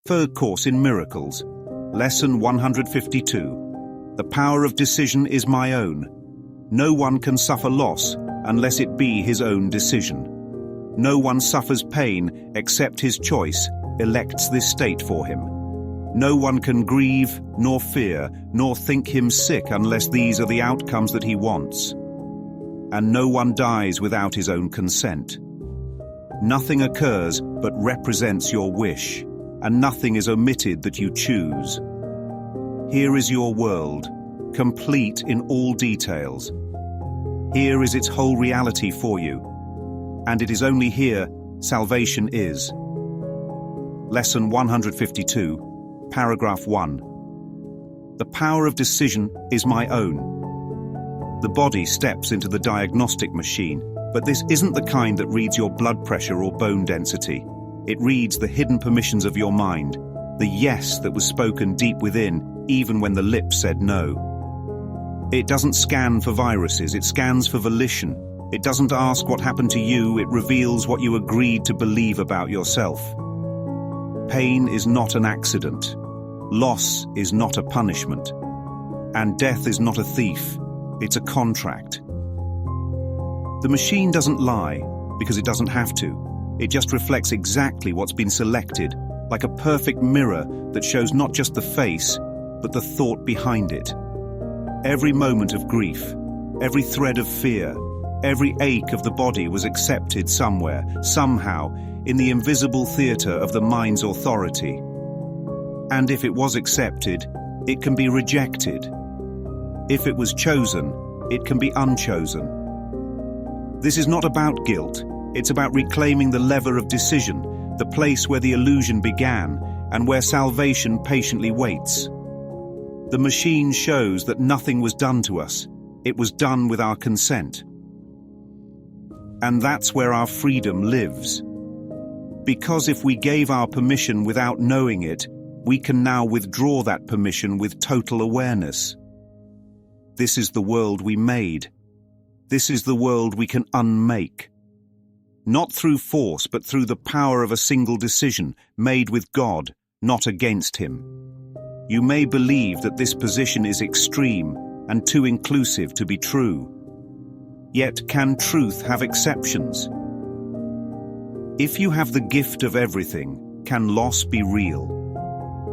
Third course in miracles. Lesson 152. The power of decision is my own. No one can suffer loss unless it be his own decision. No one suffers pain except his choice elects this state for him. No one can grieve, nor fear, nor think him sick unless these are the outcomes that he wants. And no one dies without his own consent. Nothing occurs but represents your wish, and nothing is omitted that you choose. Here is your world, complete in all details. Here is its whole reality for you, and it is only here salvation is. Lesson 152, paragraph 1. The power of decision is my own. The body steps into the diagnostic machine, but this isn't the kind that reads your blood pressure or bone density. It reads the hidden permissions of your mind, the yes that was spoken deep within, even when the lips said no. It doesn't scan for viruses, it scans for volition. It doesn't ask what happened to you, it reveals what you agreed to believe about yourself. Pain is not an accident. Loss is not a punishment. And death is not a thief, it's a contract. The machine doesn't lie, because it doesn't have to. It just reflects exactly what's been selected, like a perfect mirror that shows not just the face, but the thought behind it. Every moment of grief, every thread of fear, every ache of the body was accepted somewhere, somehow, in the invisible theatre of the mind's authority. And if it was accepted, it can be rejected. If it was chosen, it can be unchosen. This is not about guilt. It's about reclaiming the lever of decision, the place where the illusion began and where salvation patiently waits. The machine shows that nothing was done to us. It was done with our consent. And that's where our freedom lives. Because if we gave our permission without knowing it, we can now withdraw that permission with total awareness. This is the world we made. This is the world we can unmake. Not through force, but through the power of a single decision, made with God, not against Him. You may believe that this position is extreme and too inclusive to be true. Yet can truth have exceptions? If you have the gift of everything, can loss be real?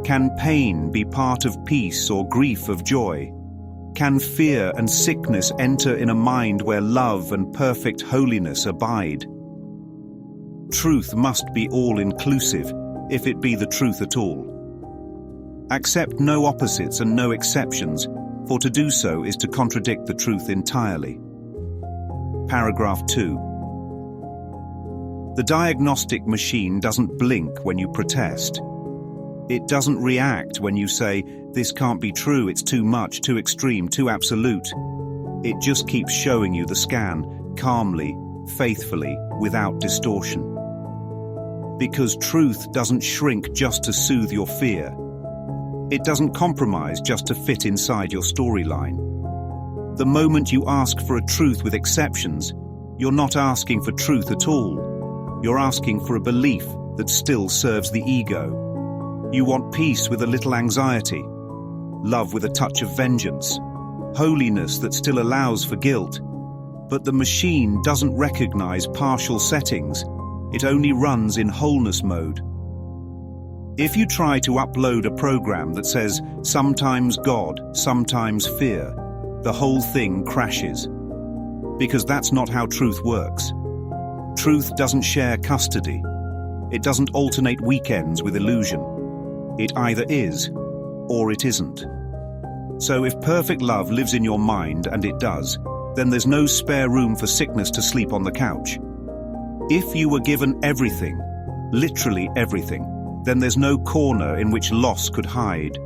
Can pain be part of peace or grief of joy? Can fear and sickness enter in a mind where love and perfect holiness abide? Truth must be all-inclusive, if it be the truth at all. Accept no opposites and no exceptions, for to do so is to contradict the truth entirely. Paragraph 2. The diagnostic machine doesn't blink when you protest. It doesn't react when you say, "This can't be true, it's too much, too extreme, too absolute." It just keeps showing you the scan, calmly, faithfully, without distortion. Because truth doesn't shrink just to soothe your fear. It doesn't compromise just to fit inside your storyline. The moment you ask for a truth with exceptions, you're not asking for truth at all. You're asking for a belief that still serves the ego. You want peace with a little anxiety, love with a touch of vengeance, holiness that still allows for guilt. But the machine doesn't recognize partial settings. It only runs in wholeness mode. If you try to upload a program that says, sometimes God, sometimes fear, the whole thing crashes. Because that's not how truth works. Truth doesn't share custody. It doesn't alternate weekends with illusion. It either is, or it isn't. So if perfect love lives in your mind, and it does, then there's no spare room for sickness to sleep on the couch. If you were given everything, literally everything, then there's no corner in which loss could hide.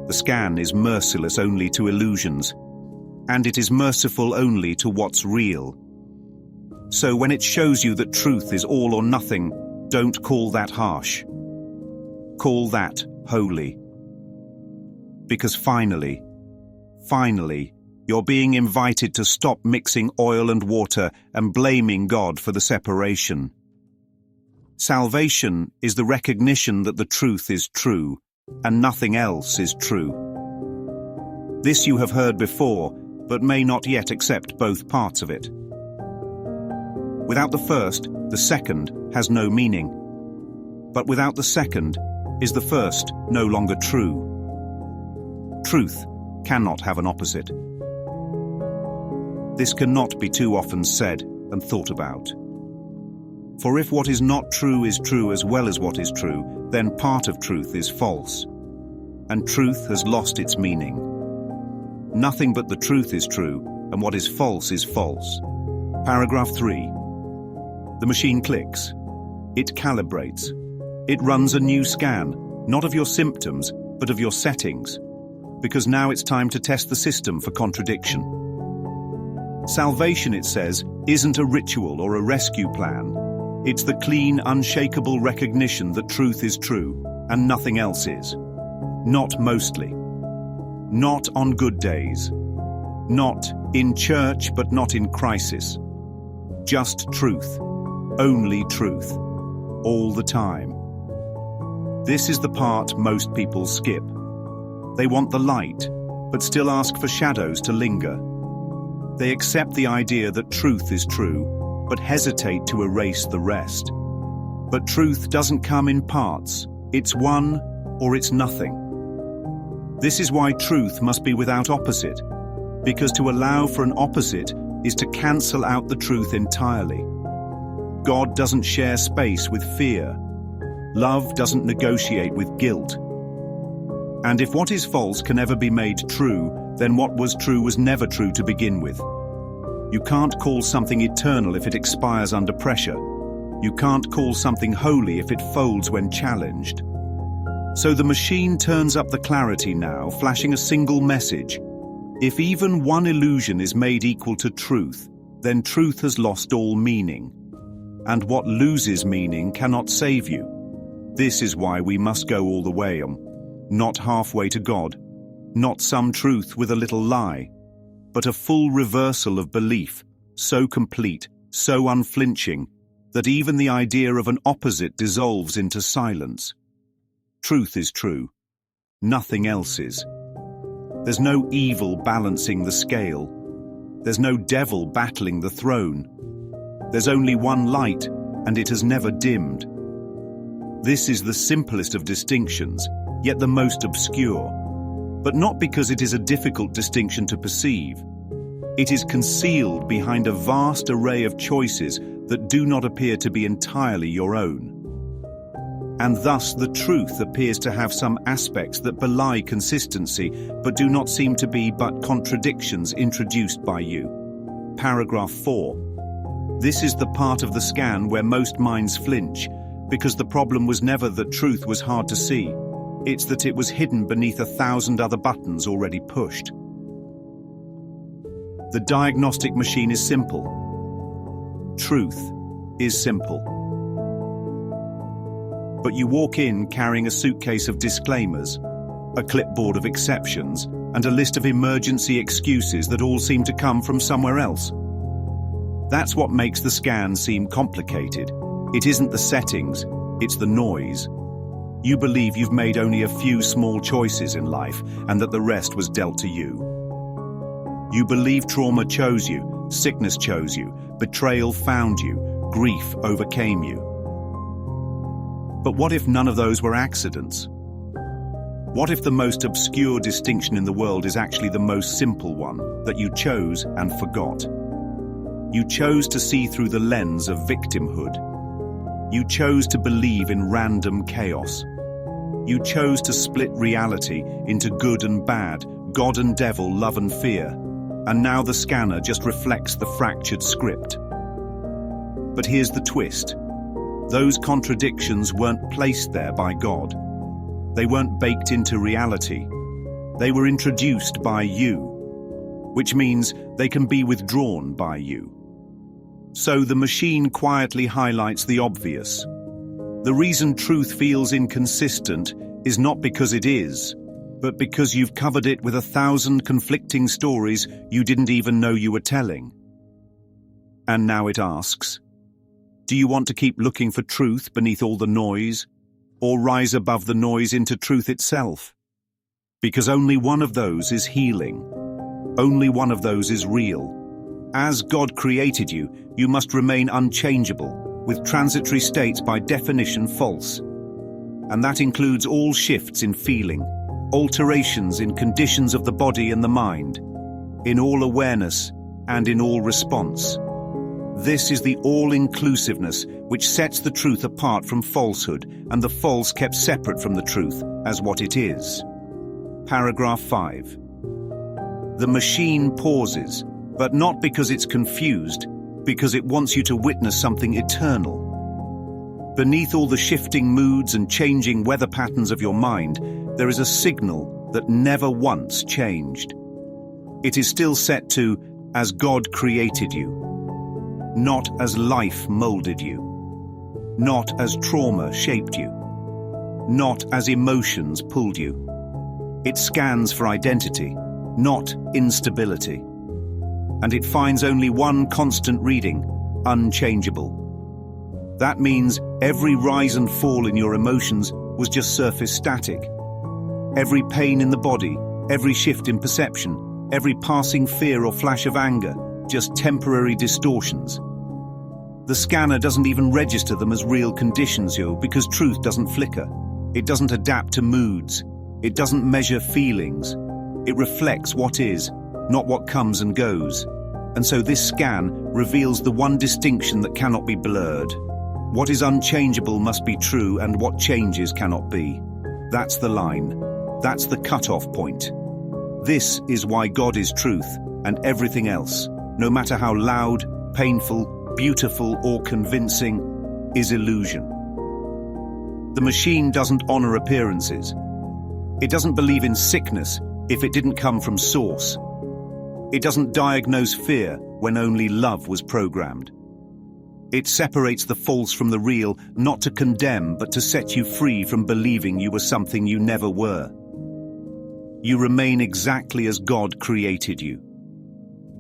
The scan is merciless only to illusions, and it is merciful only to what's real. So when it shows you that truth is all or nothing, don't call that harsh. Call that holy. Because finally, you're being invited to stop mixing oil and water and blaming God for the separation. Salvation is the recognition that the truth is true, and nothing else is true. This you have heard before, but may not yet accept both parts of it. Without the first, the second has no meaning. But without the second, is the first no longer true? Truth cannot have an opposite. This cannot be too often said and thought about. For if what is not true is true as well as what is true, then part of truth is false, and truth has lost its meaning. Nothing but the truth is true, and what is false is false. Paragraph 3. The machine clicks. It calibrates. It runs a new scan, not of your symptoms, but of your settings, because now it's time to test the system for contradiction. Salvation, it says, isn't a ritual or a rescue plan. It's the clean, unshakable recognition that truth is true, and nothing else is. Not mostly. Not on good days. Not in church, but not in crisis. Just truth. Only truth. All the time. This is the part most people skip. They want the light, but still ask for shadows to linger. They accept the idea that truth is true, but hesitate to erase the rest. But truth doesn't come in parts. It's one or it's nothing. This is why truth must be without opposite, because to allow for an opposite is to cancel out the truth entirely. God doesn't share space with fear. Love doesn't negotiate with guilt. And if what is false can ever be made true, then what was true was never true to begin with. You can't call something eternal if it expires under pressure. You can't call something holy if it folds when challenged. So the machine turns up the clarity now, flashing a single message. If even one illusion is made equal to truth, then truth has lost all meaning. And what loses meaning cannot save you. This is why we must go all the way, not halfway to God, not some truth with a little lie, but a full reversal of belief, so complete, so unflinching, that even the idea of an opposite dissolves into silence. Truth is true. Nothing else is. There's no evil balancing the scale. There's no devil battling the throne. There's only one light, and it has never dimmed. This is the simplest of distinctions, yet the most obscure. But not because it is a difficult distinction to perceive. It is concealed behind a vast array of choices that do not appear to be entirely your own. And thus the truth appears to have some aspects that belie consistency, but do not seem to be but contradictions introduced by you. Paragraph 4. This is the part of the scan where most minds flinch, because the problem was never that truth was hard to see. It's that it was hidden beneath 1,000 other buttons already pushed. The diagnostic machine is simple. Truth is simple. But you walk in carrying a suitcase of disclaimers, a clipboard of exceptions, and a list of emergency excuses that all seem to come from somewhere else. That's what makes the scan seem complicated. It isn't the settings, it's the noise. You believe you've made only a few small choices in life and that the rest was dealt to you. You believe trauma chose you, sickness chose you, betrayal found you, grief overcame you. But what if none of those were accidents? What if the most obscure distinction in the world is actually the most simple one that you chose and forgot? You chose to see through the lens of victimhood. You chose to believe in random chaos. You chose to split reality into good and bad, God and devil, love and fear. And now the scanner just reflects the fractured script. But here's the twist. Those contradictions weren't placed there by God. They weren't baked into reality. They were introduced by you, which means they can be withdrawn by you. So the machine quietly highlights the obvious. The reason truth feels inconsistent is not because it is, but because you've covered it with 1,000 conflicting stories you didn't even know you were telling. And now it asks, Do you want to keep looking for truth beneath all the noise, or rise above the noise into truth itself? Because only one of those is healing. Only one of those is real. As God created you, you must remain unchangeable, with transitory states by definition false. And that includes all shifts in feeling, alterations in conditions of the body and the mind, in all awareness and in all response. This is the all-inclusiveness which sets the truth apart from falsehood and the false kept separate from the truth as what it is. Paragraph 5. The machine pauses, but not because it's confused, because it wants you to witness something eternal. Beneath all the shifting moods and changing weather patterns of your mind, there is a signal that never once changed. It is still set to as God created you, not as life molded you, not as trauma shaped you, not as emotions pulled you. It scans for identity, not instability. And it finds only one constant reading, unchangeable. That means every rise and fall in your emotions was just surface static. Every pain in the body, every shift in perception, every passing fear or flash of anger, just temporary distortions. The scanner doesn't even register them as real conditions, because truth doesn't flicker. It doesn't adapt to moods. It doesn't measure feelings. It reflects what is, not what comes and goes. And so this scan reveals the one distinction that cannot be blurred. What is unchangeable must be true, and what changes cannot be. That's the line. That's the cutoff point. This is why God is truth, and everything else, no matter how loud, painful, beautiful, or convincing, is illusion. The machine doesn't honor appearances. It doesn't believe in sickness if it didn't come from source. It doesn't diagnose fear when only love was programmed. It separates the false from the real, not to condemn, but to set you free from believing you were something you never were. You remain exactly as God created you.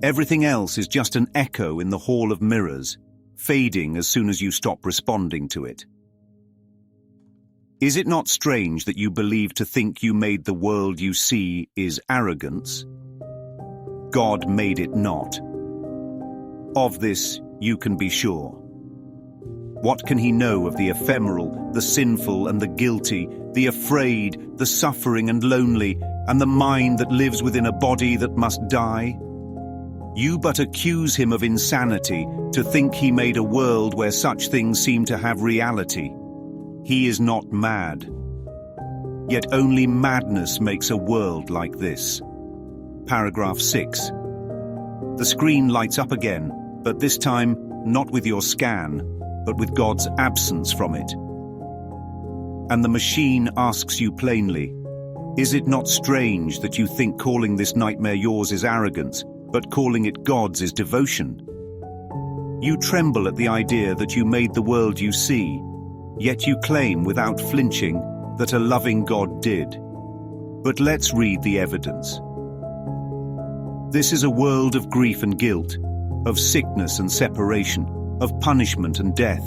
Everything else is just an echo in the hall of mirrors, fading as soon as you stop responding to it. Is it not strange that you believe to think you made the world you see is arrogance? God made it not. Of this you can be sure. What can he know of the ephemeral, the sinful and the guilty, the afraid, the suffering and lonely, and the mind that lives within a body that must die? You but accuse him of insanity to think he made a world where such things seem to have reality. He is not mad. Yet only madness makes a world like this. Paragraph 6. The screen lights up again, but this time not with your scan, but with God's absence from it. And the machine asks you plainly, is it not strange that you think calling this nightmare yours is arrogance, but calling it God's is devotion? You tremble at the idea that you made the world you see, yet you claim without flinching that a loving God did. But let's read the evidence. This is a world of grief and guilt, of sickness and separation, of punishment and death.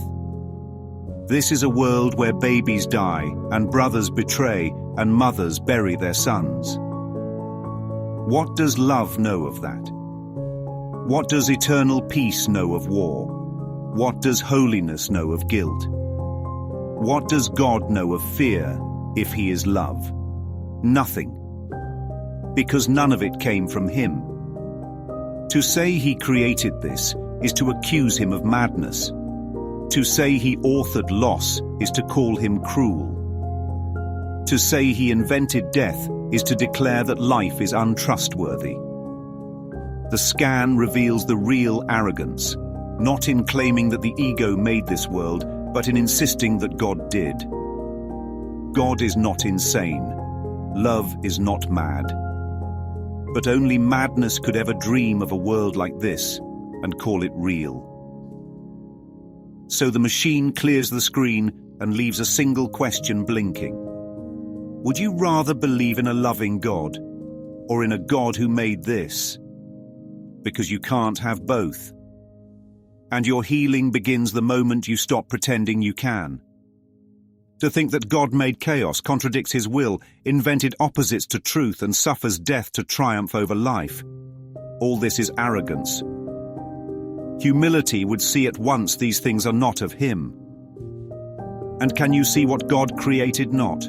This is a world where babies die, and brothers betray, and mothers bury their sons. What does love know of that? What does eternal peace know of war? What does holiness know of guilt? What does God know of fear, if he is love? Nothing. Because none of it came from him. To say he created this is to accuse him of madness. To say he authored loss is to call him cruel. To say he invented death is to declare that life is untrustworthy. The scan reveals the real arrogance, not in claiming that the ego made this world, but in insisting that God did. God is not insane. Love is not mad. But only madness could ever dream of a world like this and call it real. So the machine clears the screen and leaves a single question blinking. Would you rather believe in a loving God or in a God who made this? Because you can't have both. And your healing begins the moment you stop pretending you can. To think that God made chaos, contradicts his will, invented opposites to truth, and suffers death to triumph over life. All this is arrogance. Humility would see at once these things are not of him. And can you see what God created not?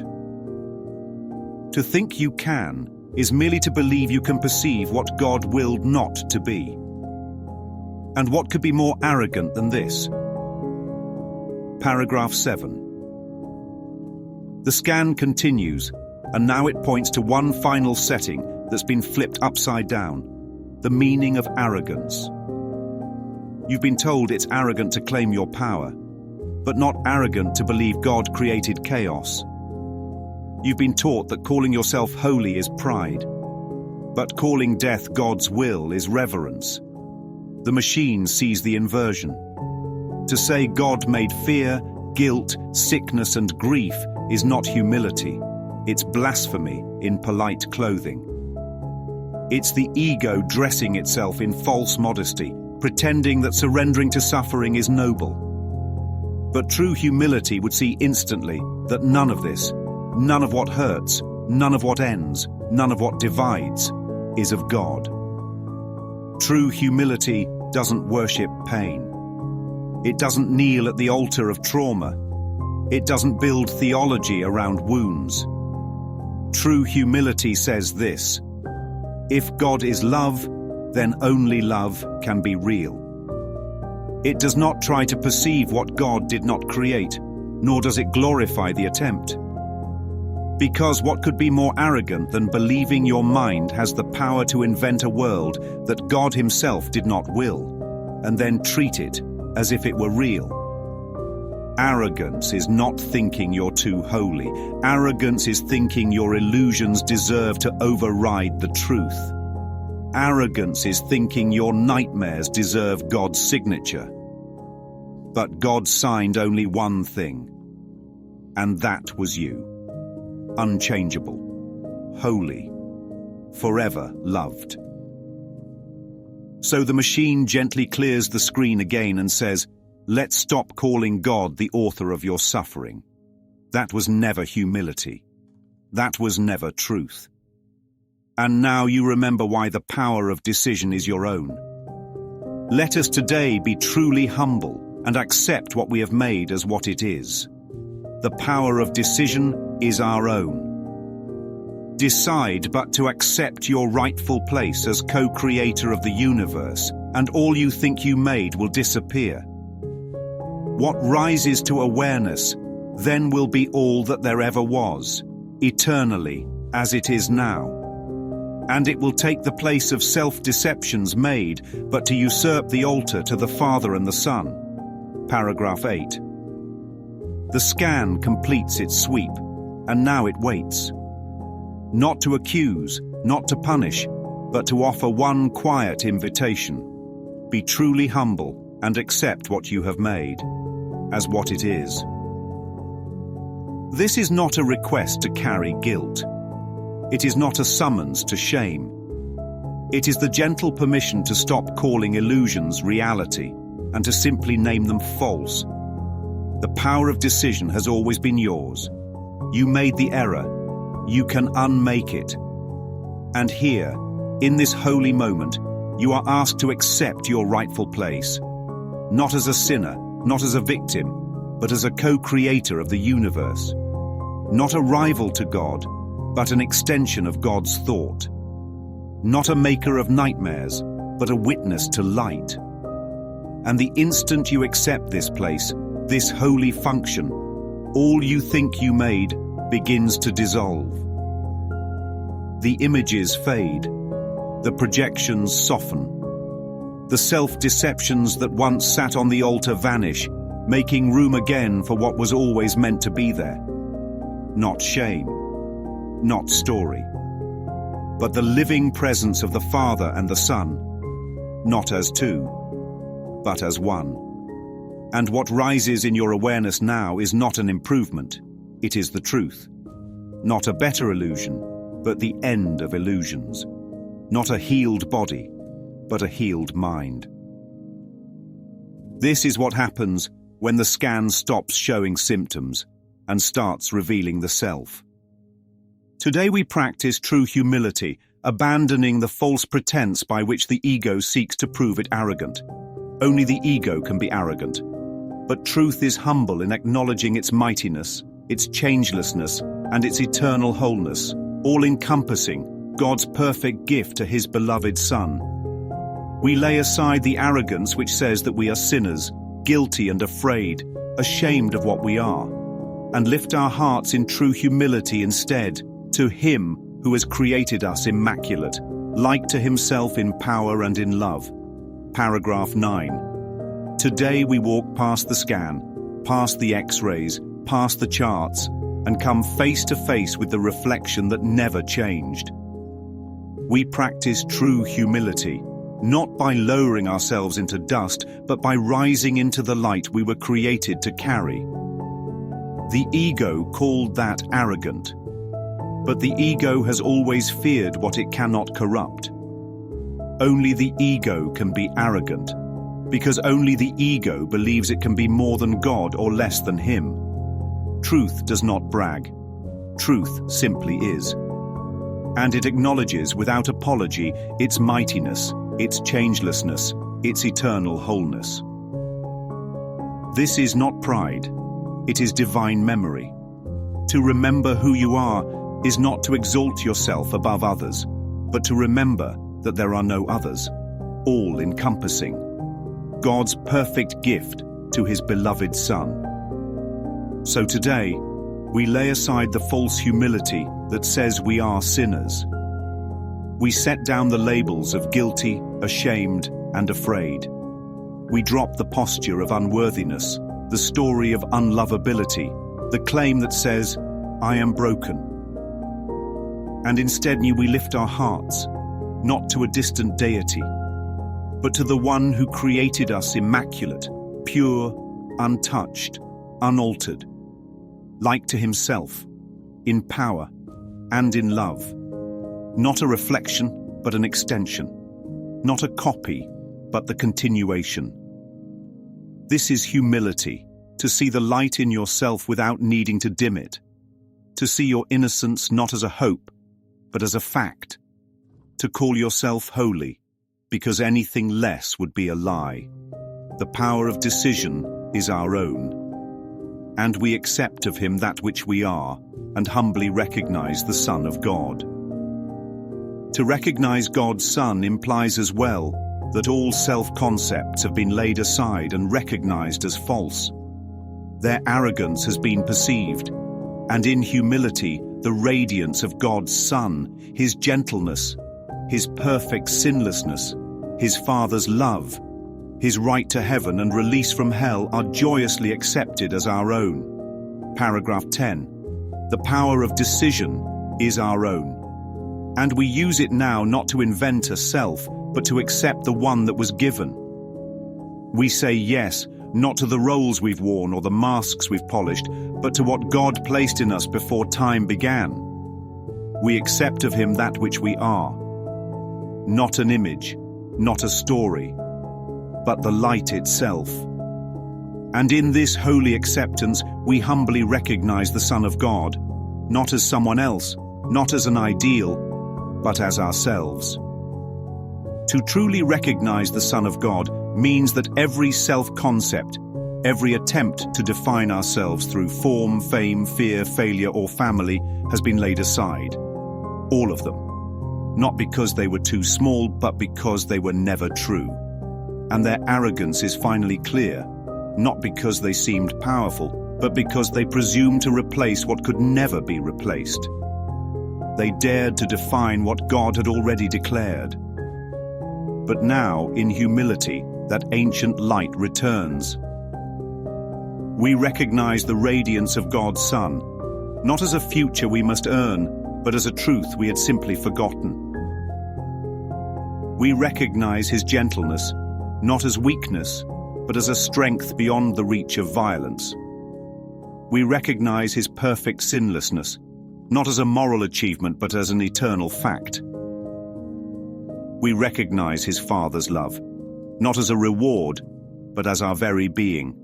To think you can is merely to believe you can perceive what God willed not to be. And what could be more arrogant than this? Paragraph 7. The scan continues, and now it points to one final setting that's been flipped upside down: the meaning of arrogance. You've been told it's arrogant to claim your power, but not arrogant to believe God created chaos. You've been taught that calling yourself holy is pride, but calling death God's will is reverence. The machine sees the inversion. To say God made fear, guilt, sickness, and grief is not humility. It's blasphemy in polite clothing. It's the ego dressing itself in false modesty, pretending that surrendering to suffering is noble. But true humility would see instantly that none of this, none of what hurts, none of what ends, none of what divides, is of God. True humility doesn't worship pain. It doesn't kneel at the altar of trauma. It doesn't build theology around wounds. True humility says this: if God is love, then only love can be real. It does not try to perceive what God did not create, nor does it glorify the attempt. Because what could be more arrogant than believing your mind has the power to invent a world that God himself did not will, and then treat it as if it were real? Arrogance is not thinking you're too holy. Arrogance is thinking your illusions deserve to override the truth. Arrogance is thinking your nightmares deserve God's signature. But God signed only one thing, and that was you. Unchangeable, holy, forever loved. So the machine gently clears the screen again and says, let's stop calling God the author of your suffering. That was never humility. That was never truth. And now you remember why the power of decision is your own. Let us today be truly humble and accept what we have made as what it is. The power of decision is our own. Decide but to accept your rightful place as co-creator of the universe, and all you think you made will disappear. What rises to awareness then will be all that there ever was, eternally, as it is now. And it will take the place of self-deceptions made, but to usurp the altar to the Father and the Son. Paragraph 8. The scan completes its sweep, and now it waits. Not to accuse, not to punish, but to offer one quiet invitation. Be truly humble and accept what you have made as what it is. This is not a request to carry guilt. It is not a summons to shame. It is the gentle permission to stop calling illusions reality and to simply name them false. The power of decision has always been yours. You made the error. You can unmake it. And here, in this holy moment, you are asked to accept your rightful place, not as a sinner, not as a victim, but as a co-creator of the universe. Not a rival to God, but an extension of God's thought. Not a maker of nightmares, but a witness to light. And the instant you accept this place, this holy function, all you think you made begins to dissolve. The images fade. The projections soften. The self-deceptions that once sat on the altar vanish, making room again for what was always meant to be there. Not shame, not story, but the living presence of the Father and the Son, not as two, but as one. And what rises in your awareness now is not an improvement, it is the truth. Not a better illusion, but the end of illusions. Not a healed body, but a healed mind. This is what happens when the scan stops showing symptoms and starts revealing the self. Today we practice true humility, abandoning the false pretense by which the ego seeks to prove it arrogant. Only the ego can be arrogant. But truth is humble in acknowledging its mightiness, its changelessness, and its eternal wholeness, all-encompassing God's perfect gift to His beloved Son. We lay aside the arrogance which says that we are sinners, guilty and afraid, ashamed of what we are, and lift our hearts in true humility instead to Him who has created us immaculate, like to Himself in power and in love. Paragraph 9. Today we walk past the scan, past the X-rays, past the charts, and come face to face with the reflection that never changed. We practice true humility, not by lowering ourselves into dust, but by rising into the light we were created to carry. The ego called that arrogant, but the ego has always feared what it cannot corrupt. Only the ego can be arrogant, because only the ego believes it can be more than God or less than Him. Truth does not brag. Truth simply is. And it acknowledges without apology its mightiness, its changelessness, its eternal wholeness. This is not pride, it is divine memory. To remember who you are is not to exalt yourself above others, but to remember that there are no others, all-encompassing, God's perfect gift to His beloved Son. So today, we lay aside the false humility that says we are sinners. We set down the labels of guilty, ashamed, and afraid. We drop the posture of unworthiness, the story of unlovability, the claim that says, I am broken. And instead we lift our hearts, not to a distant deity, but to the one who created us immaculate, pure, untouched, unaltered, like to Himself, in power and in love. Not a reflection, but an extension. Not a copy, but the continuation. This is humility, to see the light in yourself without needing to dim it. To see your innocence not as a hope, but as a fact. To call yourself holy, because anything less would be a lie. The power of decision is our own. And we accept of Him that which we are, and humbly recognize the Son of God. To recognize God's Son implies as well that all self-concepts have been laid aside and recognized as false. Their arrogance has been perceived, and in humility, the radiance of God's Son, His gentleness, His perfect sinlessness, His Father's love, His right to heaven and release from hell are joyously accepted as our own. Paragraph 10. The power of decision is our own. And we use it now not to invent a self, but to accept the one that was given. We say yes, not to the roles we've worn or the masks we've polished, but to what God placed in us before time began. We accept of Him that which we are. Not an image, not a story, but the light itself. And in this holy acceptance, we humbly recognize the Son of God, not as someone else, not as an ideal, but as ourselves. To truly recognize the Son of God means that every self-concept, every attempt to define ourselves through form, fame, fear, failure, or family has been laid aside. All of them. Not because they were too small, but because they were never true. And their arrogance is finally clear, not because they seemed powerful, but because they presumed to replace what could never be replaced. They dared to define what God had already declared. But now, in humility, that ancient light returns. We recognize the radiance of God's Son, not as a future we must earn, but as a truth we had simply forgotten. We recognize His gentleness, not as weakness, but as a strength beyond the reach of violence. We recognize His perfect sinlessness, not as a moral achievement, but as an eternal fact. We recognize His Father's love, not as a reward, but as our very being.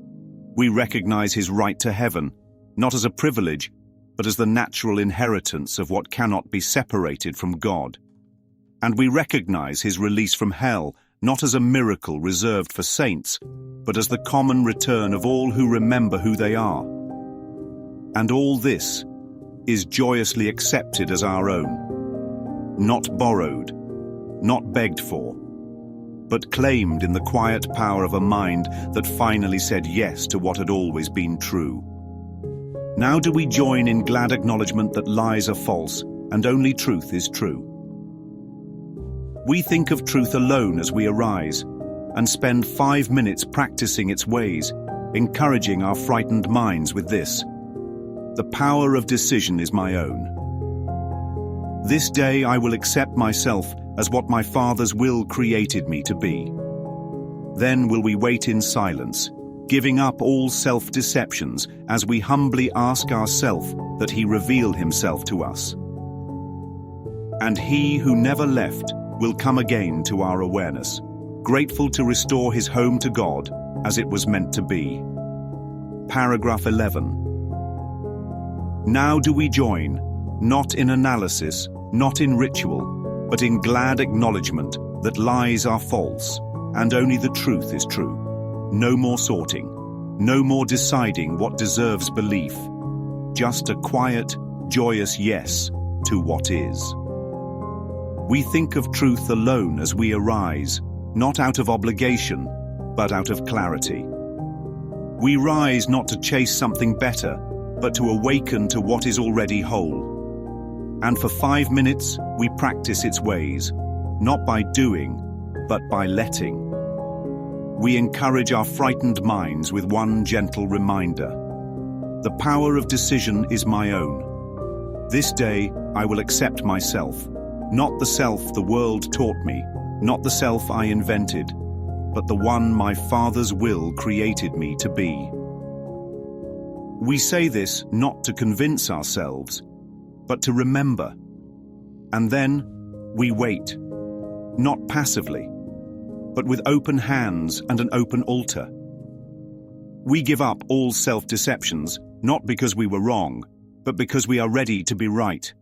We recognize his right to heaven, not as a privilege, but as the natural inheritance of what cannot be separated from God. And we recognize his release from hell, not as a miracle reserved for saints, but as the common return of all who remember who they are. And all this is joyously accepted as our own, not borrowed, not begged for, but claimed in the quiet power of a mind that finally said yes to what had always been true. Now do we join in glad acknowledgement that lies are false and only truth is true. We think of truth alone as we arise and spend 5 minutes practicing its ways, encouraging our frightened minds with this: the power of decision is my own. This day I will accept myself as what my Father's will created me to be. Then will we wait in silence, giving up all self-deceptions as we humbly ask ourselves that he reveal himself to us. And he who never left will come again to our awareness, grateful to restore his home to God as it was meant to be. Paragraph 11. Now do we join, not in analysis, not in ritual, but in glad acknowledgement that lies are false and only the truth is true. No more sorting, no more deciding what deserves belief, just a quiet, joyous yes to what is. We think of truth alone as we arise, not out of obligation, but out of clarity. We rise not to chase something better, but to awaken to what is already whole. And for 5 minutes, we practice its ways, not by doing, but by letting. We encourage our frightened minds with one gentle reminder: the power of decision is my own. This day, I will accept myself, not the self the world taught me, not the self I invented, but the one my Father's will created me to be. We say this not to convince ourselves, but to remember. And then we wait, not passively, but with open hands and an open altar. We give up all self-deceptions, not because we were wrong, but because we are ready to be right.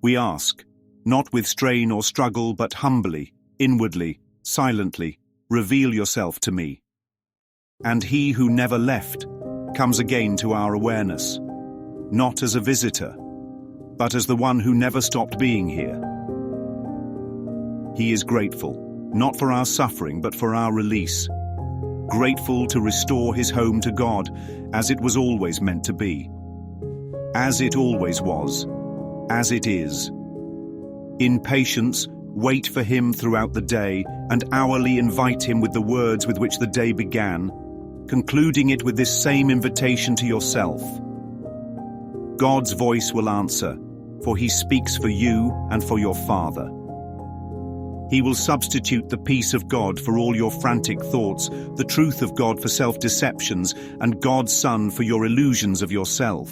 We ask, not with strain or struggle, but humbly, inwardly, silently, reveal yourself to me. And he who never left comes again to our awareness, not as a visitor, but as the one who never stopped being here. He is grateful, not for our suffering, but for our release. Grateful to restore his home to God as it was always meant to be. As it always was, as it is. In patience, wait for him throughout the day and hourly invite him with the words with which the day began, concluding it with this same invitation to yourself. God's voice will answer, for he speaks for you and for your Father. He will substitute the peace of God for all your frantic thoughts, the truth of God for self-deceptions, and God's Son for your illusions of yourself.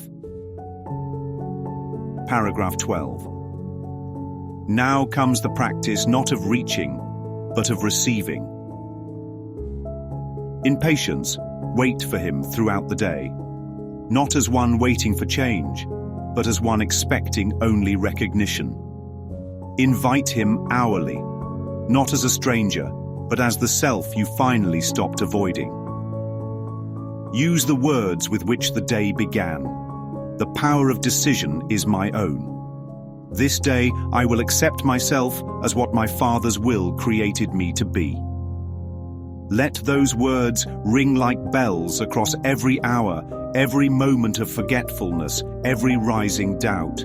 Paragraph 12. Now comes the practice not of reaching, but of receiving. In patience, wait for him throughout the day, not as one waiting for change, but as one expecting only recognition. Invite him hourly, not as a stranger, but as the self you finally stopped avoiding. Use the words with which the day began. The power of decision is my own. This day I will accept myself as what my Father's will created me to be. Let those words ring like bells across every hour, every moment of forgetfulness, every rising doubt.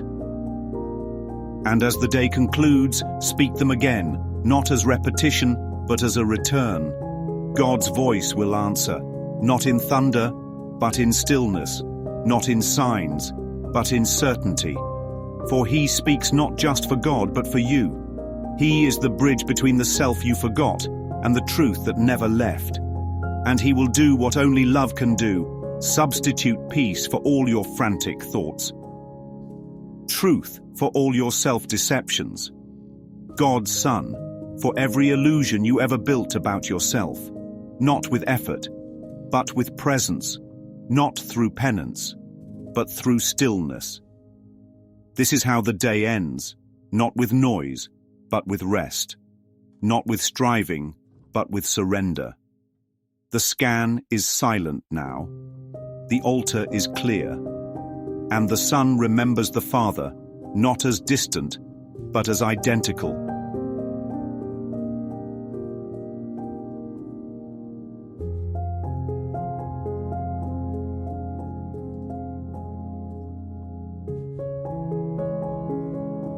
And as the day concludes, speak them again, not as repetition, but as a return. God's voice will answer, not in thunder, but in stillness, not in signs, but in certainty. For he speaks not just for God, but for you. He is the bridge between the self you forgot and the truth that never left. And he will do what only love can do, substitute peace for all your frantic thoughts, truth for all your self-deceptions, God's Son for every illusion you ever built about yourself, not with effort, but with presence, not through penance, but through stillness. This is how the day ends, not with noise, but with rest, not with striving, but with surrender. The scan is silent now. The altar is clear. And the Son remembers the Father, not as distant, but as identical.